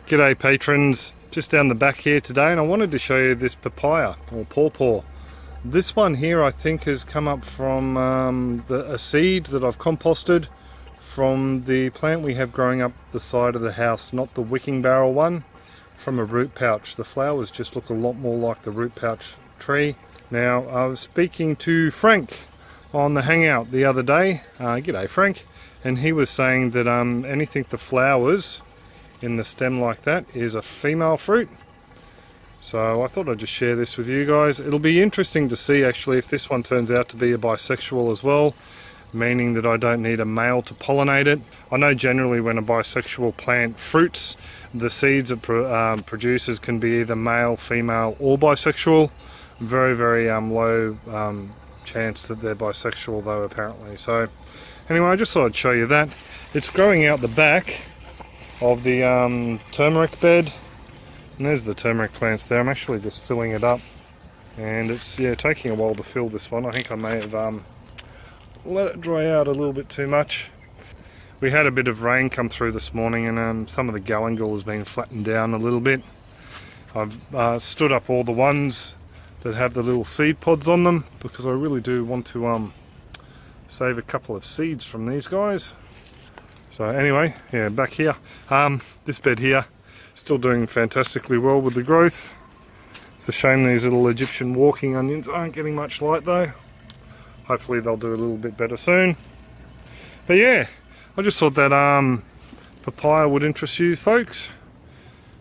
G'day patrons, just down the back here today, and I wanted to show you this papaya or Paw Paw. This one here I think has come up from a seed that I've composted from the plant we have growing up the side of the house, not the wicking barrel one, from a root pouch. The flowers just look a lot more like the root pouch tree. Now I was speaking to Frank on the hangout the other day, g'day Frank, and he was saying that anything the flowers in the stem like that is a female fruit. So I thought I'd just share this with you guys. It'll be interesting to see actually if this one turns out to be a bisexual as well, meaning that I don't need a male to pollinate it. I know generally when a bisexual plant fruits, the seeds it produces can be either male, female or bisexual. Very low chance that they're bisexual though apparently. So anyway, I just thought I'd show you that. It's growing out the back of the turmeric bed, and there's the turmeric plants there. I'm actually just filling it up, and it's taking a while to fill this one. I think I may have let it dry out a little bit too much. We had a bit of rain come through this morning, and some of the galangal has been flattened down a little bit. I've stood up all the ones that have the little seed pods on them because I really do want to save a couple of seeds from these guys. So anyway, yeah, back here, this bed here, still doing fantastically well with the growth. It's a shame these little Egyptian walking onions aren't getting much light though. Hopefully they'll do a little bit better soon. But yeah, I just thought that papaya would interest you folks.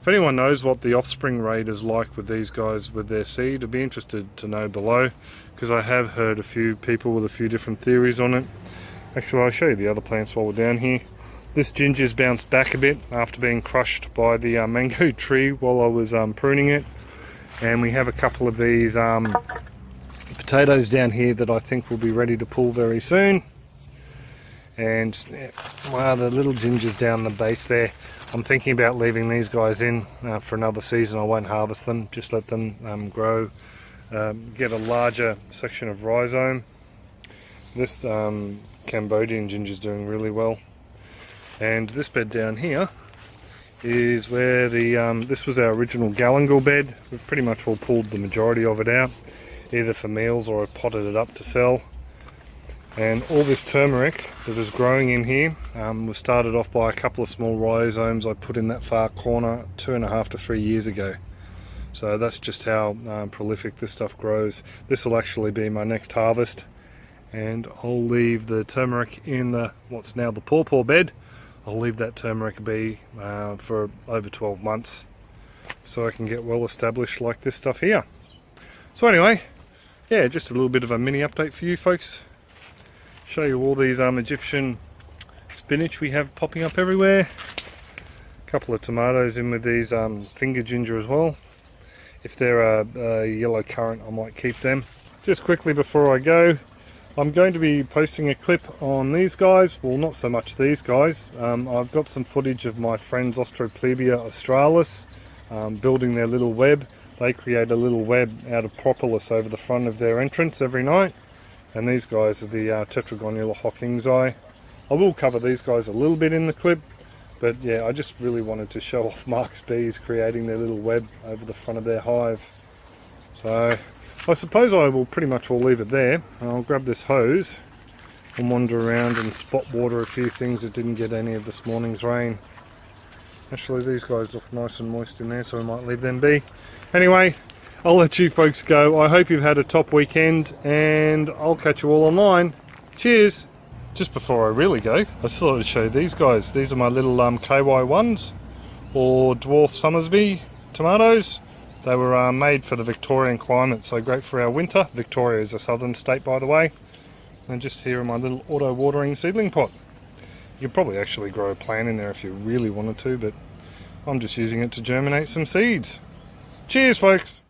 If anyone knows what the offspring rate is like with these guys with their seed, I'd be interested to know below, because I have heard a few people with a few different theories on it. Actually, I'll show you the other plants while we're down here. This ginger's bounced back a bit after being crushed by the mango tree while I was pruning it. And we have a couple of these potatoes down here that I think will be ready to pull very soon. And wow, the little gingers down the base there. I'm thinking about leaving these guys in for another season. I won't harvest them, just let them grow, get a larger section of rhizome. This Cambodian ginger's doing really well. And this bed down here is where the this was our original galangal bed. We've pretty much all pulled the majority of it out, either for meals or I potted it up to sell. And all this turmeric that is growing in here was started off by a couple of small rhizomes I put in that far corner 2.5 to 3 years ago. So that's just how prolific this stuff grows. This will actually be my next harvest, and I'll leave the turmeric in the what's now the Paw Paw bed. I'll leave that turmeric be for over 12 months so I can get well established like this stuff here. So anyway, yeah, just a little bit of a mini update for you folks. Show you all these Egyptian spinach we have popping up everywhere. A couple of tomatoes in with these finger ginger as well. If they're a yellow currant, I might keep them. Just quickly before I go, I'm going to be posting a clip on these guys. Well, not so much these guys. I've got some footage of my friends Ostroplegia australis building their little web. They create a little web out of propolis over the front of their entrance every night. And these guys are the Tetragonula Hawkingsi. I will cover these guys a little bit in the clip, but yeah, I just really wanted to show off Mark's bees creating their little web over the front of their hive. So I suppose I will pretty much all leave it there. I'll grab this hose and wander around and spot water a few things that didn't get any of this morning's rain. Actually, these guys look nice and moist in there, so I might leave them be. Anyway, I'll let you folks go. I hope you've had a top weekend, and I'll catch you all online. Cheers! Just before I really go, I just thought I'd show you these guys. These are my little KY1s, or dwarf Summersby tomatoes. They were made for the Victorian climate, so great for our winter. Victoria is a southern state, by the way. And just here in my little auto watering seedling pot. You could probably actually grow a plant in there if you really wanted to, but I'm just using it to germinate some seeds. Cheers folks!